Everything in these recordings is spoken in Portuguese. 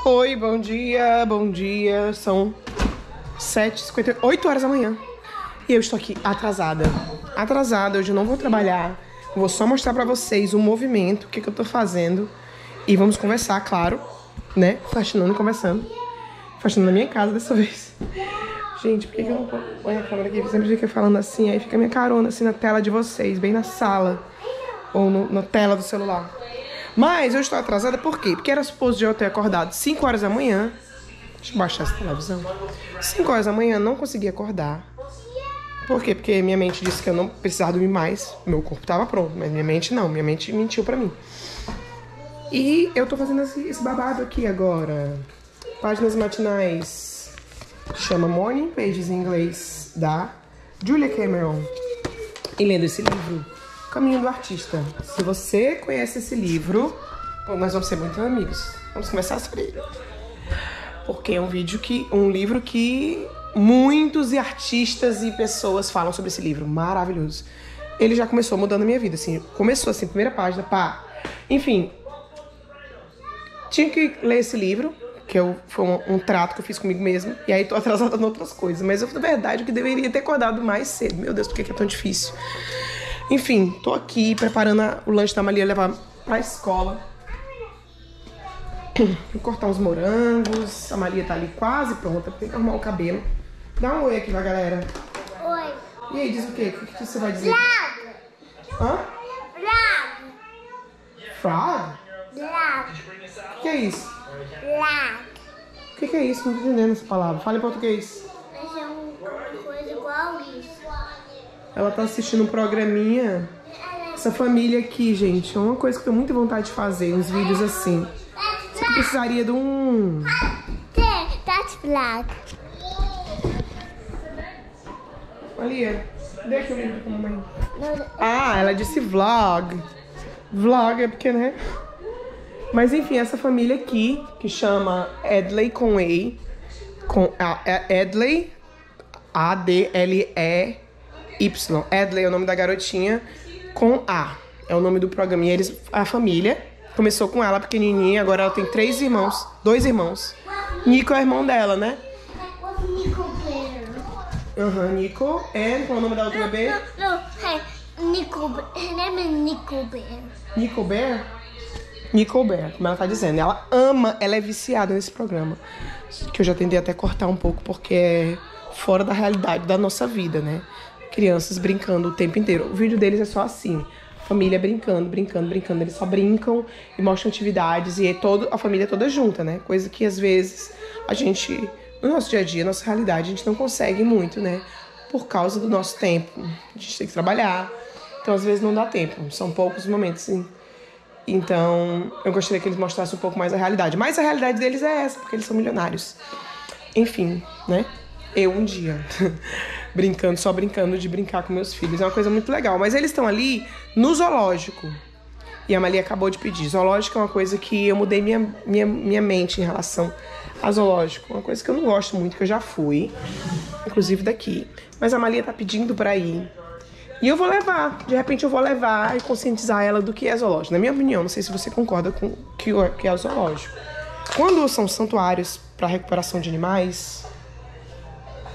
Oi, bom dia, bom dia. São 7h58, 8 horas da manhã. E eu estou aqui atrasada. Hoje eu não vou trabalhar. Vou só mostrar pra vocês o movimento, o que eu tô fazendo. E vamos conversar, claro, né? Faxinando e conversando. Faxinando na minha casa dessa vez. Gente, por que eu não ponho a câmera aqui? Eu sempre fico falando assim, aí fica minha carona assim na tela de vocês, bem na sala. Ou na tela do celular. Mas eu estou atrasada por quê? Porque era suposto eu ter acordado 5 horas da manhã. Deixa eu baixar essa televisão. 5 horas da manhã, não consegui acordar. Por quê? Porque minha mente disse que eu não precisava dormir mais. Meu corpo estava pronto, mas minha mente não. Minha mente mentiu pra mim. E eu tô fazendo esse babado aqui agora. Páginas matinais. Chama Morning Pages em inglês, da Julia Cameron. E lendo esse livro, Caminho do Artista. Se você conhece esse livro, nós vamos ser muito amigos. Vamos começar sobre ele. Porque é um livro que muitos artistas e pessoas falam sobre esse livro. Maravilhoso. Ele já começou mudando a minha vida, assim. Começou assim, primeira página, pá. Enfim. Tinha que ler esse livro, que foi um trato que eu fiz comigo mesmo. E aí tô atrasada em outras coisas. Mas na verdade, eu deveria ter acordado mais cedo. Meu Deus, por que é tão difícil? Enfim, tô aqui preparando o lanche da Malia levar pra escola. Vou cortar uns morangos. A Malia tá ali quase pronta. Tem que arrumar o cabelo. Dá um oi aqui pra galera. Oi. E aí, diz o quê? O que você vai dizer? Frog. Hã? Frog. Frog? Frog. O que é isso? Frog. O que é isso? Não tô entendendo essa palavra. Fala em português. Mas é uma coisa igual isso. Ela tá assistindo um programinha. Essa família aqui, gente, é uma coisa que eu tenho muita vontade de fazer. Uns vídeos assim. Você precisaria de um... That's black. Malia, dê aqui o livro pra mamãe. Ah, ela disse vlog. Vlog é porque, né? Mas enfim, essa família aqui, que chama Adley com E. Adley, A-D-L-E-Y. Adley é o nome da garotinha com A. É o nome do programa. E a família começou com ela pequenininha. Agora ela tem 2 irmãos. Nico é o irmão dela, né? Nico Bear. Nico. Qual é o nome da outra bebê? Hey, Nico Bear. Her name is Nico Bear. Nico Bear? Nico Bear, como ela tá dizendo. Ela é viciada nesse programa. Que eu já tentei até cortar um pouco, porque é fora da realidade da nossa vida, né? Crianças brincando o tempo inteiro. O vídeo deles é só assim. Família brincando. Eles só brincam e mostram atividades. E a família toda junta, né? Coisa que às vezes a gente, no nosso dia a dia, nossa realidade, a gente não consegue muito, né? Por causa do nosso tempo. A gente tem que trabalhar. Então, às vezes, não dá tempo. São poucos momentos, sim. Então, eu gostaria que eles mostrassem um pouco mais a realidade. Mas a realidade deles é essa, porque eles são milionários. Enfim, né? Eu um dia só brincando de brincar com meus filhos. É uma coisa muito legal. Mas eles estão ali no zoológico. E a Malia acabou de pedir. Zoológico é uma coisa que eu mudei minha mente em relação a zoológico. Uma coisa que eu não gosto muito, que eu já fui. Inclusive daqui. Mas a Malia tá pedindo pra ir. E eu vou levar. De repente eu vou levar e conscientizar ela do que é zoológico. Na minha opinião, não sei se você concorda com o que é o zoológico. Quando são santuários para recuperação de animais...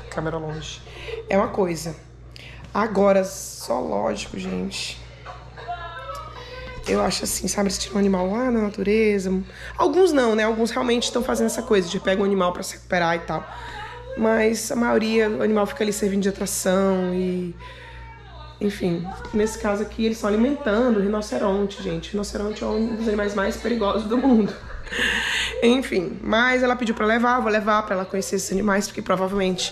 Câmera longe. É uma coisa. Agora, zoológico, gente. Eu acho assim, sabe? Eles tiram um animal lá na natureza. Alguns não, né? Alguns realmente estão fazendo essa coisa de pegar um animal pra se recuperar e tal. Mas a maioria, o animal fica ali servindo de atração e... Enfim, nesse caso aqui, eles estão alimentando o rinoceronte, gente. O rinoceronte é um dos animais mais perigosos do mundo. Enfim, mas ela pediu pra levar, vou levar pra ela conhecer esses animais, porque provavelmente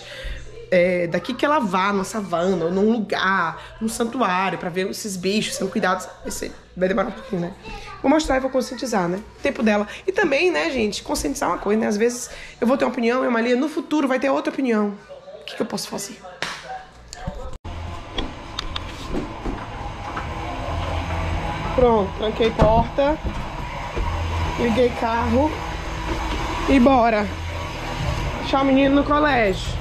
daqui que ela vá, numa savana, ou num lugar, num santuário, pra ver esses bichos sendo cuidados, vai demorar um pouquinho, né? Vou mostrar e vou conscientizar, né? O tempo dela. E também, né, gente, conscientizar uma coisa, né? Às vezes eu vou ter uma opinião e a Malia no futuro vai ter outra opinião. O que eu posso fazer? Pronto, tranquei porta, liguei carro e bora. Deixar o menino no colégio.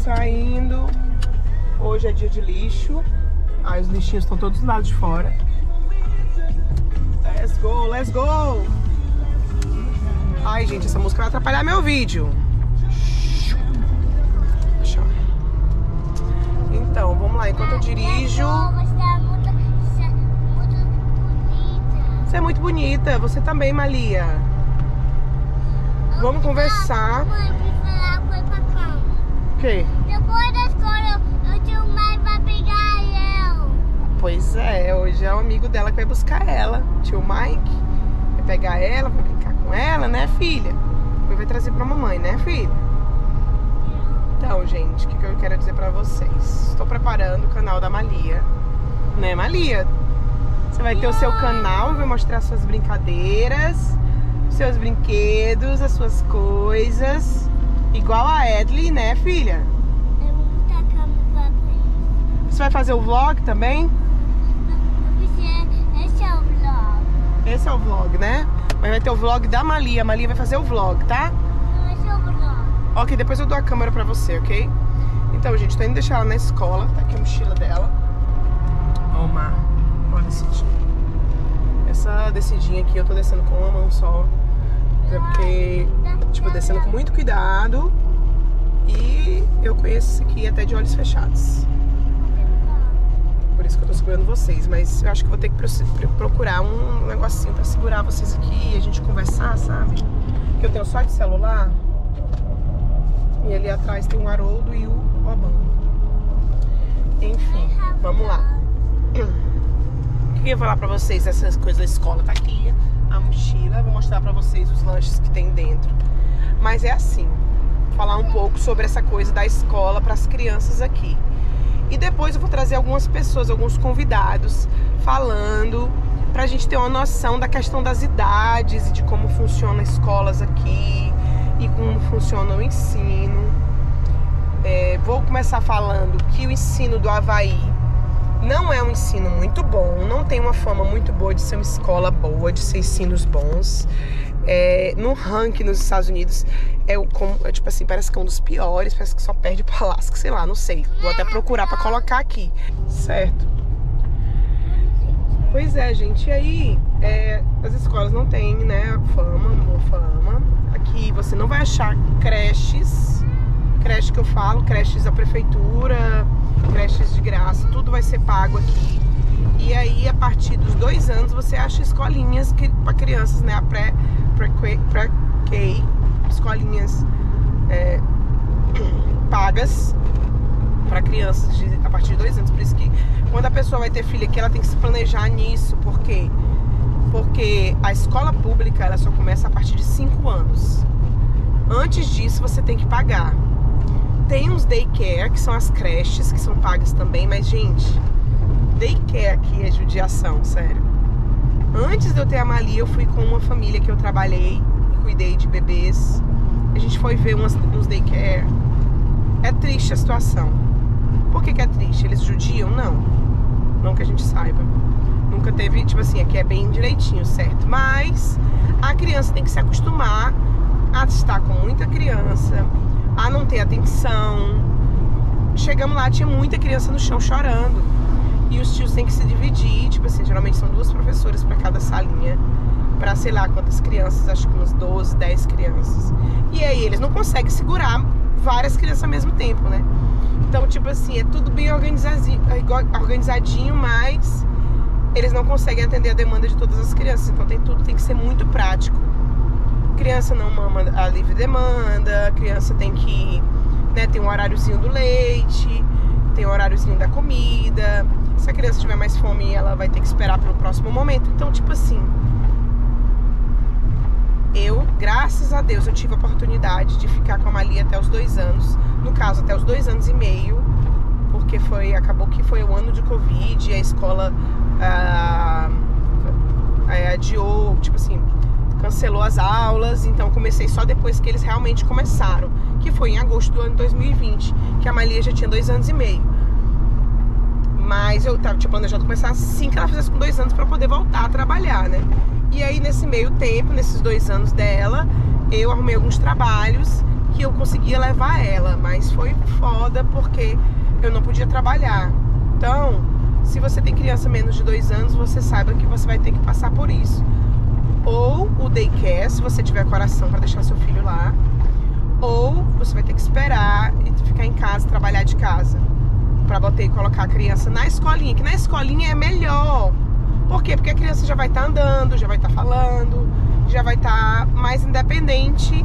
Saindo hoje é dia de lixo. Os lixinhos estão todos do lado de fora. Let's go, let's go! Ai, gente, essa música vai atrapalhar meu vídeo. Então, vamos lá, enquanto eu dirijo... Você é muito bonita, você também, Malia. Vamos conversar. Mãe, falar uma coisa pra cama. O quê? Depois da escola, eu tenho mais pra pegar eu. Pois é, hoje é um amigo dela que vai buscar ela, tio Mike. Vai pegar ela, vai brincar com ela, né, filha? E vai trazer pra mamãe, né, filha? Então, gente, o que eu quero dizer pra vocês? Estou preparando o canal da Malia. Né, Malia? Você vai ter o seu canal, vai mostrar suas brincadeiras, seus brinquedos, as suas coisas. Igual a Edley, né, filha? Eu vou botar a cama pra frente. Você vai fazer o vlog também? Esse é o vlog. Esse é o vlog, né? Mas vai ter o vlog da Malia. A Malia vai fazer o vlog, tá? Esse é o vlog. Ok, depois eu dou a câmera pra você, ok? Então, gente, tô indo deixar ela na escola. Tá aqui a mochila dela. Ó o mar. Olha a descidinha. Essa descidinha aqui eu tô descendo com uma mão só. É porque, tipo, descendo com muito cuidado. E eu conheço isso aqui até de olhos fechados. Por isso que eu tô segurando vocês. Mas eu acho que vou ter que procurar um negocinho pra segurar vocês aqui e a gente conversar, sabe? Que eu tenho só de celular. E ali atrás tem o Haroldo e o Obama. Enfim, vamos lá. O que eu ia falar pra vocês? Essas coisas da escola tá aqui. A mochila, vou mostrar pra vocês os lanches que tem dentro. Mas é assim, falar um pouco sobre essa coisa da escola para as crianças aqui. E depois eu vou trazer algumas pessoas, alguns convidados falando pra gente ter uma noção da questão das idades e de como funcionam as escolas aqui e como funciona o ensino. Vou começar falando que o ensino do Havaí não é um ensino muito bom, não tem uma fama muito boa de ser uma escola boa, de ser ensinos bons. No ranking nos Estados Unidos, tipo assim, parece que é um dos piores, parece que só perde pra Alaska, sei lá, não sei. Vou até procurar pra colocar aqui, certo? Pois é, gente, e aí as escolas não têm, né, boa fama. Aqui você não vai achar creches que eu falo, creches da prefeitura, creches de graça, tudo vai ser pago aqui. E aí, a partir dos 2 anos, você acha escolinhas para crianças, né? A pré-K, escolinhas pagas para crianças a partir de 2 anos. Por isso que quando a pessoa vai ter filho aqui, ela tem que se planejar nisso. Por quê? Porque a escola pública, ela só começa a partir de 5 anos. Antes disso, você tem que pagar. Tem uns daycare, que são as creches, que são pagas também, mas, gente, daycare aqui é judiação, sério. Antes de eu ter a Malia, eu fui com uma família que eu trabalhei e cuidei de bebês. A gente foi ver uns daycare. É triste a situação. Por que é triste? Eles judiam? Não. Não que a gente saiba. Nunca teve, tipo assim, aqui é bem direitinho, certo? Mas a criança tem que se acostumar a estar com muita criança, a não ter atenção. Chegamos lá, tinha muita criança no chão chorando. E os tios têm que se dividir, tipo assim, geralmente são 2 professoras para cada salinha, para sei lá quantas crianças, acho que umas 12, 10 crianças. E aí eles não conseguem segurar várias crianças ao mesmo tempo, né? Então, tipo assim, é tudo bem organizadinho, mas eles não conseguem atender a demanda de todas as crianças. Então tudo tem que ser muito prático. Criança não mama a livre demanda, criança tem que, né, tem um horáriozinho do leite, tem um horáriozinho da comida. Se a criança tiver mais fome, ela vai ter que esperar pelo próximo momento. Então, tipo assim, graças a Deus, eu tive a oportunidade de ficar com a Malia até os 2 anos. No caso, até os 2 anos e meio, porque acabou que foi o ano de Covid e a escola adiou, tipo assim, cancelou as aulas. Então comecei só depois que eles realmente começaram, que foi em agosto do ano 2020, que a Malia já tinha 2 anos e meio. Mas eu tinha planejado começar assim que ela fizesse com 2 anos pra poder voltar a trabalhar, né? E aí nesse meio tempo, nesses 2 anos dela, eu arrumei alguns trabalhos que eu conseguia levar ela. Mas foi foda porque eu não podia trabalhar. Então, se você tem criança menos de 2 anos, você saiba que você vai ter que passar por isso. Ou o daycare, se você tiver coração para deixar seu filho lá, ou você vai ter que esperar e ficar em casa, trabalhar de casa, para botar e colocar a criança na escolinha, que na escolinha é melhor. Por quê? Porque a criança já vai estar andando, já vai estar falando, já vai estar mais independente,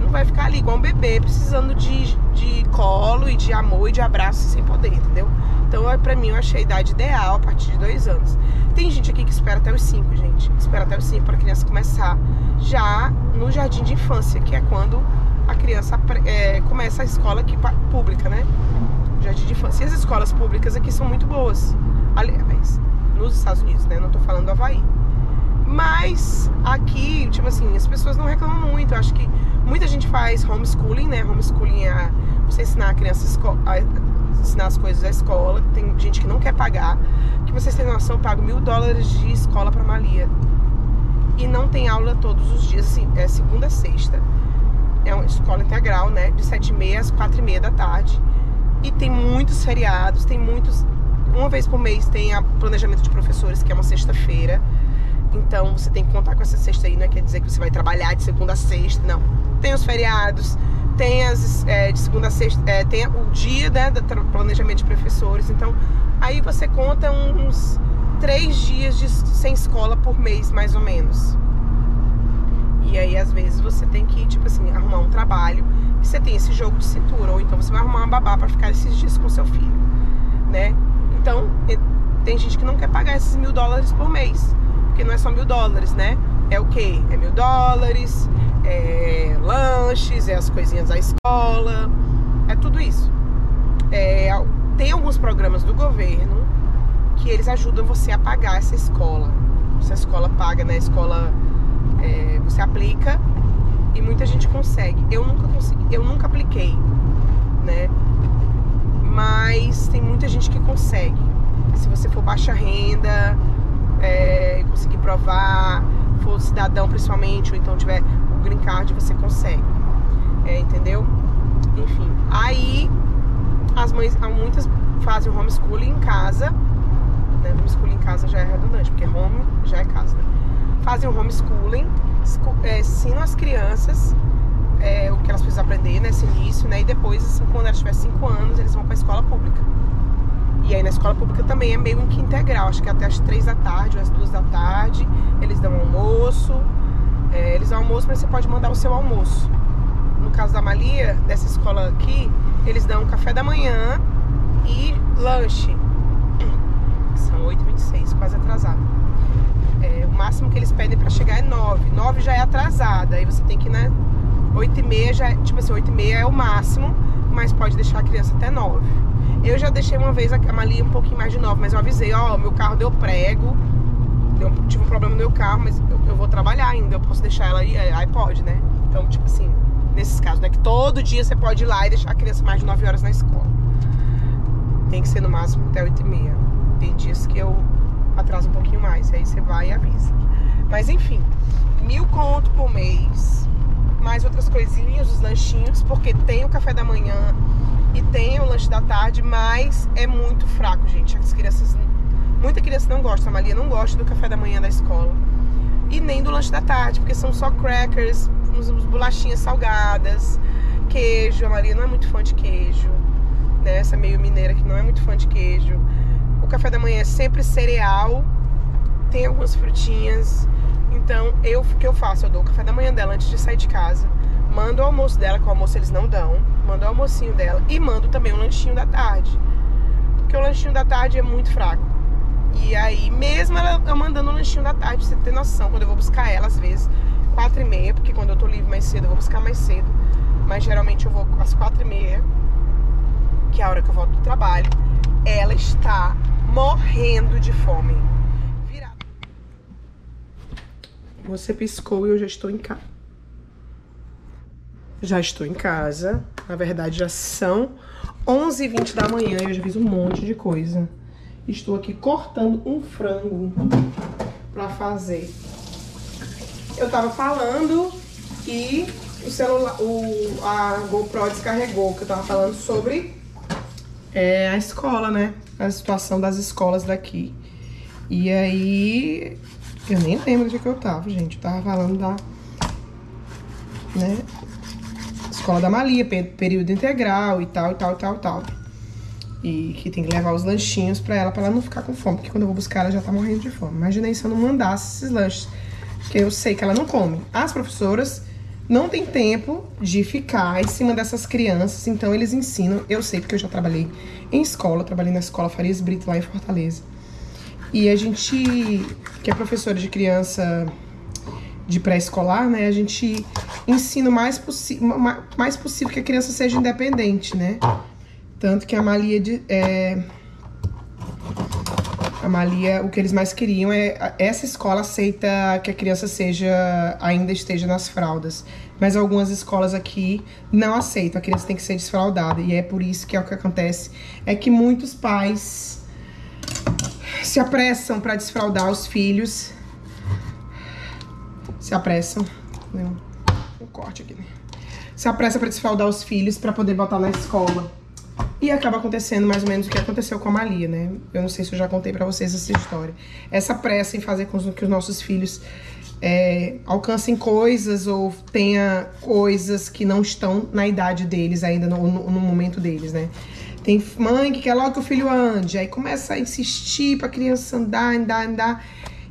não vai ficar ali igual um bebê precisando de colo e de amor e de abraço sem poder, entendeu? Então, pra mim, eu achei a idade ideal a partir de 2 anos. Tem gente aqui que espera até os 5, gente. Espera até os 5 para a criança começar já no jardim de infância, que é quando a criança começa a escola aqui pública, né? Jardim de infância. E as escolas públicas aqui são muito boas. Aliás, nos Estados Unidos, né? Não tô falando do Havaí. Mas aqui, tipo assim, as pessoas não reclamam muito. Eu acho que muita gente faz homeschooling, né? Homeschooling é você ensinar a criança ensinar as coisas da escola. Tem gente que não quer pagar. Que vocês têm noção, eu pago $1000 de escola pra Malia. E não tem aula todos os dias, assim, é segunda a sexta. É uma escola integral, né? De 7h30 às 4h30 da tarde. E tem muitos feriados, tem muitos... Uma vez por mês tem a planejamento de professores, que é uma sexta-feira. Então você tem que contar com essa sexta aí, não quer dizer que você vai trabalhar de segunda a sexta, não. Tem os feriados, tem as de segunda a sexta, tem o dia, né, do planejamento de professores. Então aí você conta uns 3 dias sem escola por mês, mais ou menos. E aí às vezes você tem que, tipo assim, arrumar um trabalho e você tem esse jogo de cintura. Ou então você vai arrumar uma babá pra ficar esses dias com seu filho, né? Então tem gente que não quer pagar esses $1000 por mês. Porque não é só $1000, né? É o quê? É $1000, é lanches, é as coisinhas da escola, é tudo isso. Tem alguns programas do governo que eles ajudam você a pagar essa escola. Se a escola paga, né? A escola você aplica e muita gente consegue. Eu nunca consegui, eu nunca apliquei, né? Mas tem muita gente que consegue. Se você for baixa renda, conseguir provar, for cidadão principalmente, ou então tiver o green card, você consegue, entendeu? Enfim, aí as mães, muitas fazem o homeschooling em casa, né? Homeschooling em casa já é redundante, porque home já é casa, né? Fazem o homeschooling, ensinam as crianças o que elas precisam aprender nesse início, né? E depois, assim, quando elas tiverem 5 anos, eles vão para a escola pública. E aí na escola pública também é meio que integral, acho que até as 3 da tarde ou às 2 da tarde eles dão almoço, mas você pode mandar o seu almoço. No caso da Malia, dessa escola aqui, eles dão café da manhã e lanche. São 8h26, quase atrasado. O máximo que eles pedem pra chegar é 9. 9 já é atrasada, aí você tem que, né? 8h30 já é, tipo assim, 8h30 é o máximo, mas pode deixar a criança até 9. Eu já deixei uma vez a Malia um pouquinho mais de 9, mas eu avisei, meu carro deu prego, tive um problema no meu carro, mas eu vou trabalhar ainda, eu posso deixar ela aí pode, né? Então, tipo assim, nesses casos, né? Que todo dia você pode ir lá e deixar a criança mais de 9 horas na escola. Tem que ser no máximo até 8h30. Tem dias que eu atraso um pouquinho mais, aí você vai e avisa. Mas enfim, 1000 conto por mês, mais outras coisinhas, os lanchinhos, porque tem o café da manhã e tem o lanche da tarde, mas é muito fraco, gente. As crianças, muita criança não gosta, a Malia não gosta do café da manhã da escola e nem do lanche da tarde, porque são só crackers, uns bolachinhas salgadas, queijo. A Malia não é muito fã de queijo, né? Essa meio mineira que não é muito fã de queijo. O café da manhã é sempre cereal, tem algumas frutinhas. Então, o que eu faço? Eu dou o café da manhã dela antes de sair de casa, mando o almoço dela, que o almoço eles não dão, mando o almocinho dela e mando também o lanchinho da tarde, porque o lanchinho da tarde é muito fraco. E aí, mesmo eu mandando o lanchinho da tarde, pra você ter noção, quando eu vou buscar ela, às vezes 4h30, porque quando eu tô livre mais cedo, eu vou buscar mais cedo, mas geralmente eu vou às 4h30, que é a hora que eu volto do trabalho, ela está morrendo de fome. Você piscou e eu já estou em casa. Já estou em casa. Na verdade, já são 11h20 da manhã e eu já fiz um monte de coisa. Estou aqui cortando um frango pra fazer. Eu tava falando e o celular, a GoPro descarregou, que eu tava falando sobre é a escola, né? A situação das escolas daqui. E aí, eu nem lembro de que eu tava, gente. Eu tava falando da, né, escola da Malia, período integral e tal, e tal, e tal, e tal. E que tem que levar os lanchinhos pra ela não ficar com fome, porque quando eu vou buscar ela já tá morrendo de fome. Imaginei se eu não mandasse esses lanches, porque eu sei que ela não come. As professoras não têm tempo de ficar em cima dessas crianças, então eles ensinam. Eu sei porque eu já trabalhei em escola, trabalhei na escola Farias Brito lá em Fortaleza. E a gente, que é professora de criança de pré-escolar, né, a gente ensina o mais possível que a criança seja independente, né? Tanto que a Malia, o que eles mais queriam é... Essa escola aceita que a criança ainda esteja nas fraldas. Mas algumas escolas aqui não aceitam, a criança tem que ser desfraldada. E é por isso que o que acontece é que muitos pais se apressam para desfraldar os filhos. Se apressam. Um corte aqui, né? Se apressa para desfraldar os filhos para poder botar na escola. E acaba acontecendo mais ou menos o que aconteceu com a Malia, né? Eu não sei se eu já contei pra vocês essa história. Essa pressa em fazer com que os nossos filhos alcancem coisas ou tenha coisas que não estão na idade deles ainda, no momento deles, né? Tem mãe que quer logo que o filho ande, aí começa a insistir pra criança andar.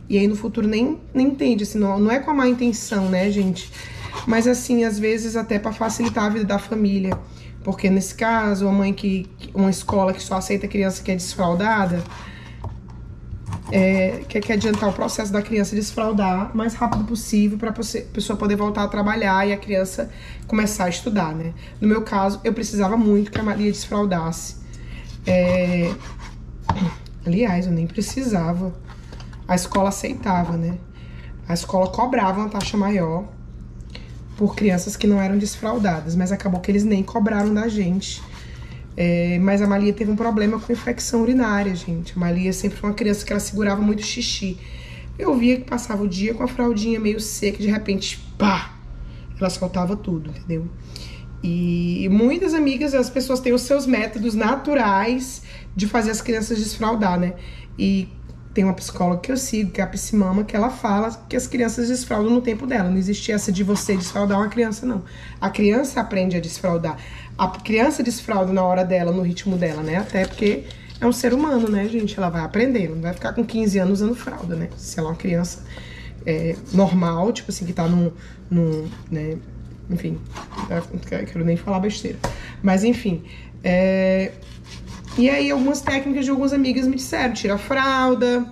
E aí no futuro nem entende, assim, não é com a má intenção, né, gente? Mas assim, às vezes até pra facilitar a vida da família. Porque nesse caso, uma escola que só aceita criança que é desfraldada, quer adiantar o processo da criança desfraldar o mais rápido possível para a pessoa poder voltar a trabalhar e a criança começar a estudar, né? No meu caso, eu precisava muito que a Maria desfraldasse. Aliás, eu nem precisava. A escola aceitava, né? A escola cobrava uma taxa maior por crianças que não eram desfraldadas, mas acabou que eles nem cobraram da gente. Mas a Malia teve um problema com infecção urinária, gente. A Malia sempre foi uma criança que ela segurava muito xixi. Eu via que passava o dia com a fraldinha meio seca, de repente, pá, ela soltava tudo, entendeu? E muitas amigas, as pessoas têm os seus métodos naturais de fazer as crianças desfraldar, né? E tem uma psicóloga que eu sigo, que é a Psimama, que ela fala que as crianças desfraldam no tempo dela. Não existe essa de você desfraldar uma criança, não. A criança aprende a desfraldar. A criança desfralda na hora dela, no ritmo dela, né? Até porque é um ser humano, né, gente? Ela vai aprender, ela não vai ficar com 15 anos usando fralda, né? Se ela é uma criança normal, tipo assim, que tá né? Enfim, não quero nem falar besteira. Mas, enfim, E aí, algumas técnicas de algumas amigas me disseram: tira a fralda,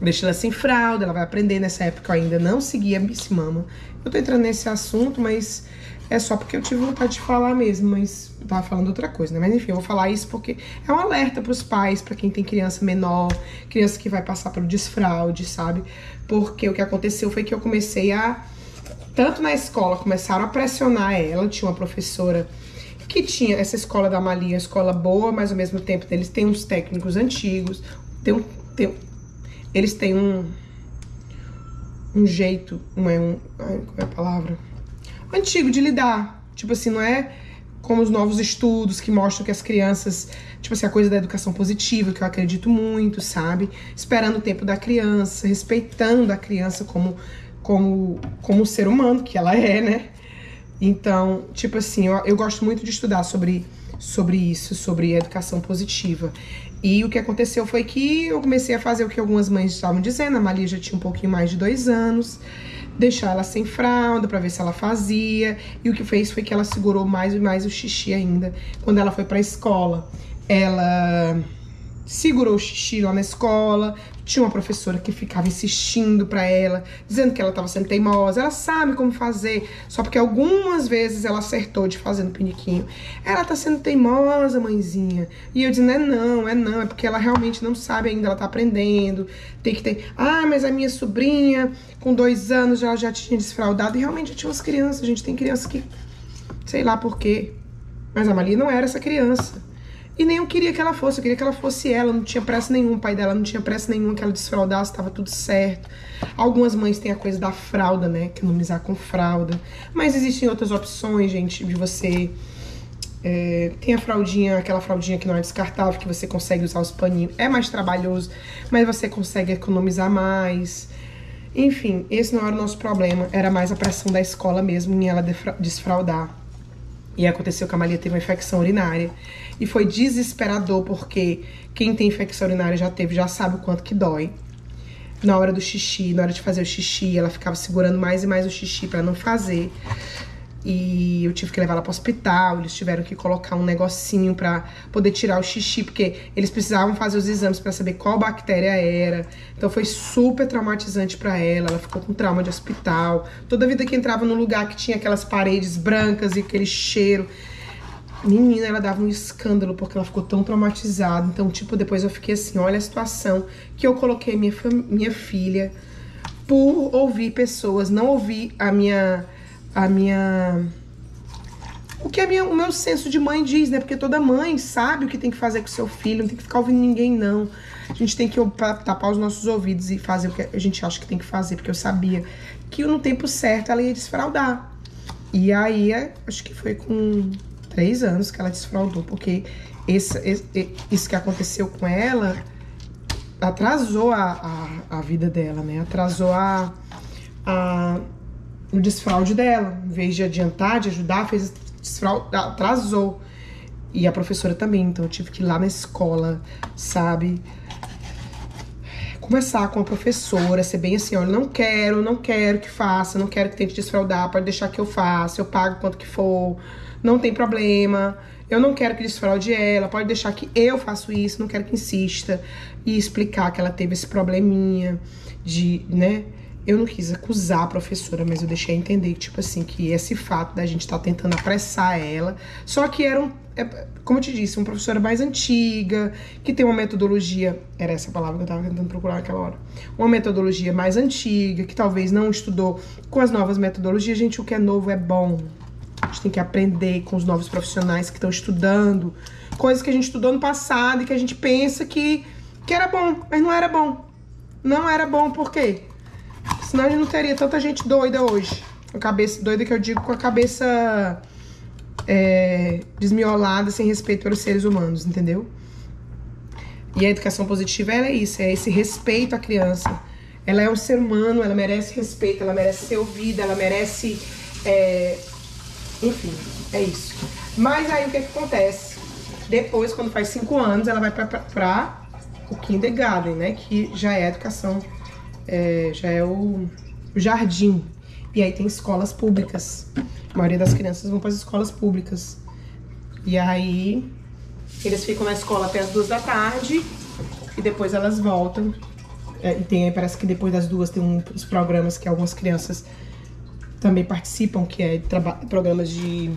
deixa ela sem fralda, ela vai aprender. Nessa época eu ainda não seguia a Psimama. Eu tô entrando nesse assunto, mas é só porque eu tive vontade de falar mesmo, mas eu tava falando outra coisa, né? Mas enfim, eu vou falar isso porque é um alerta pros pais, pra quem tem criança menor, criança que vai passar pelo desfraude, sabe? Porque o que aconteceu foi que eu comecei tanto na escola, começaram a pressionar ela. Tinha uma professora que tinha essa escola da Malia, escola boa, mas ao mesmo tempo eles têm uns técnicos antigos, eles têm um jeito, qual é a palavra? Antigo de lidar. Tipo assim, não é como os novos estudos que mostram que as crianças, tipo assim, a coisa da educação positiva, que eu acredito muito, sabe? Esperando o tempo da criança, respeitando a criança como ser humano que ela é, né? Então, tipo assim, eu gosto muito de estudar sobre isso, sobre educação positiva. E o que aconteceu foi que eu comecei a fazer o que algumas mães estavam dizendo. A Malia já tinha um pouquinho mais de 2 anos. Deixar ela sem fralda pra ver se ela fazia. E o que fez foi que ela segurou mais e mais o xixi ainda. Quando ela foi pra escola, ela segurou o xixi lá na escola. Tinha uma professora que ficava insistindo pra ela, dizendo que ela tava sendo teimosa. Ela sabe como fazer, só porque algumas vezes ela acertou de fazer no piniquinho. Ela tá sendo teimosa, mãezinha. E eu dizendo, é porque ela realmente não sabe ainda, ela tá aprendendo. Tem que ter... mas a minha sobrinha, com 2 anos, ela já tinha desfraldado. E realmente tinha umas crianças, a gente tem criança que... sei lá por quê. Mas a Malia não era essa criança. E nem eu queria que ela fosse, eu queria que ela fosse ela, não tinha pressa nenhuma, o pai dela não tinha pressa nenhuma que ela desfraldasse, tava tudo certo. Algumas mães têm a coisa da fralda, né, economizar com fralda. Mas existem outras opções, gente, de você Tem a fraldinha, aquela fraldinha que não é descartável, que você consegue usar os paninhos. É mais trabalhoso, mas você consegue economizar mais. Enfim, esse não era o nosso problema. Era mais a pressão da escola mesmo em ela desfraldar. E aconteceu que a Malia teve uma infecção urinária. E foi desesperador, porque quem tem infecção urinária já sabe o quanto que dói. Na hora do xixi, na hora de fazer o xixi, ela ficava segurando mais e mais o xixi pra não fazer. E eu tive que levar ela pro hospital, eles tiveram que colocar um negocinho pra poder tirar o xixi, porque eles precisavam fazer os exames pra saber qual bactéria era. Então foi super traumatizante pra ela ficou com trauma de hospital. Toda vida que entrava num lugar que tinha aquelas paredes brancas e aquele cheiro, menina, ela dava um escândalo, porque ela ficou tão traumatizada. Então, tipo, depois eu fiquei assim, olha a situação que eu coloquei minha filha por ouvir pessoas, não ouvir o meu senso de mãe diz, né? Porque toda mãe sabe o que tem que fazer com seu filho, não tem que ficar ouvindo ninguém, não. A gente tem que tapar os nossos ouvidos e fazer o que a gente acha que tem que fazer, porque eu sabia que no tempo certo ela ia desfraldar. E aí, acho que foi com 3 anos que ela desfraldou, porque isso que aconteceu com ela atrasou a vida dela, né? Atrasou o desfraude dela. Em vez de adiantar, de ajudar, fez desfraude, atrasou. E a professora também, então eu tive que ir lá na escola, sabe? Conversar com a professora, ser bem assim, olha, não quero que faça, não quero que tente desfraudar, pode deixar que eu faça, eu pago quanto que for, não tem problema, eu não quero que desfraude ela, pode deixar que eu faço isso, não quero que insista. E explicar que ela teve esse probleminha de, né? Eu não quis acusar a professora, mas eu deixei entender que, tipo assim, que esse fato da gente estar tentando apressar ela, só que como eu te disse, uma professora mais antiga, que tem uma metodologia, era essa palavra que eu tava tentando procurar naquela hora, uma metodologia mais antiga, que talvez não estudou com as novas metodologias. Gente, o que é novo é bom. A gente tem que aprender com os novos profissionais que estão estudando, coisas que a gente estudou no passado e que a gente pensa que era bom, mas não era bom. Não era bom, por quê? Senão a gente não teria tanta gente doida hoje. A cabeça doida que eu digo, com a cabeça desmiolada, sem respeito pelos seres humanos, entendeu? E a educação positiva, ela é isso, é esse respeito à criança. Ela é um ser humano, ela merece respeito, ela merece ser ouvida, ela merece... enfim, é isso. Mas aí o que acontece? Depois, quando faz 5 anos, ela vai pra o kindergarten, né? Que já é a educação... já é o jardim. E aí tem escolas públicas. A maioria das crianças vão para as escolas públicas. E aí eles ficam na escola até as 2 da tarde e depois elas voltam. E parece que depois das 2 tem uns programas que algumas crianças também participam, que é programas de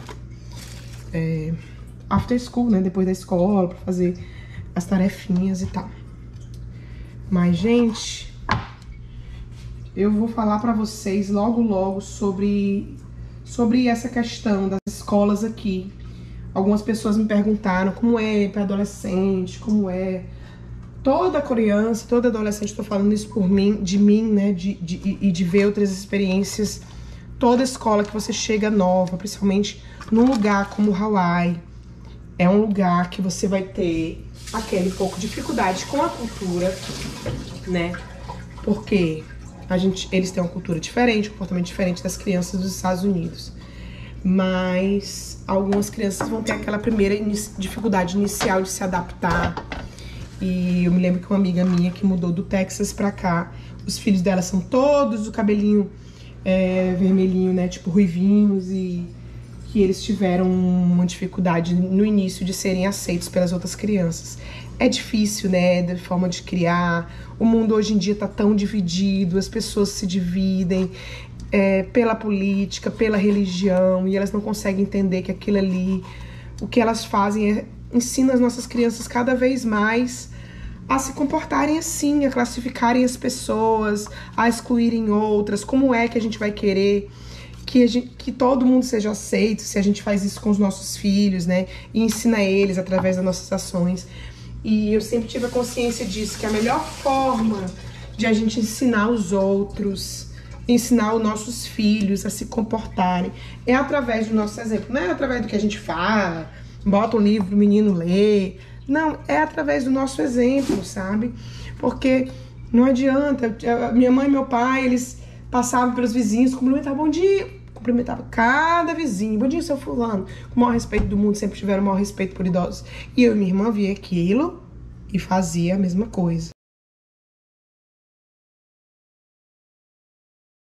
after school, né? Depois da escola, para fazer as tarefinhas e tal. Mas, gente, eu vou falar pra vocês logo sobre essa questão das escolas aqui. Algumas pessoas me perguntaram como é para adolescente, como é. Toda criança, toda adolescente, tô falando isso de mim, né, de ver outras experiências. Toda escola que você chega nova, principalmente num lugar como Hawaii, é um lugar que você vai ter aquele pouco de dificuldade com a cultura, né, porque... eles têm uma cultura diferente, um comportamento diferente das crianças dos Estados Unidos. Mas algumas crianças vão ter aquela primeira dificuldade inicial de se adaptar. E eu me lembro que uma amiga minha que mudou do Texas pra cá, os filhos dela são todos do cabelinho vermelhinho, né? Tipo ruivinhos, e que eles tiveram uma dificuldade no início de serem aceitos pelas outras crianças. É difícil, né, da forma de criar. O mundo hoje em dia tá tão dividido, as pessoas se dividem pela política, pela religião, e elas não conseguem entender que aquilo ali, o que elas fazem ensina as nossas crianças cada vez mais a se comportarem assim, a classificarem as pessoas, a excluírem outras. Como é que a gente vai querer que todo mundo seja aceito se a gente faz isso com os nossos filhos, né, e ensina eles através das nossas ações? E eu sempre tive a consciência disso, que a melhor forma de a gente ensinar os outros, ensinar os nossos filhos a se comportarem, é através do nosso exemplo. Não é através do que a gente fala, bota um livro pro menino ler. Não, é através do nosso exemplo, sabe? Porque não adianta. Minha mãe e meu pai, eles passavam pelos vizinhos, cumprimentavam, bom dia, cumprimentava cada vizinho, bom dia, seu fulano, com o maior respeito do mundo, sempre tiveram o maior respeito por idosos. E eu e minha irmã via aquilo e fazia a mesma coisa.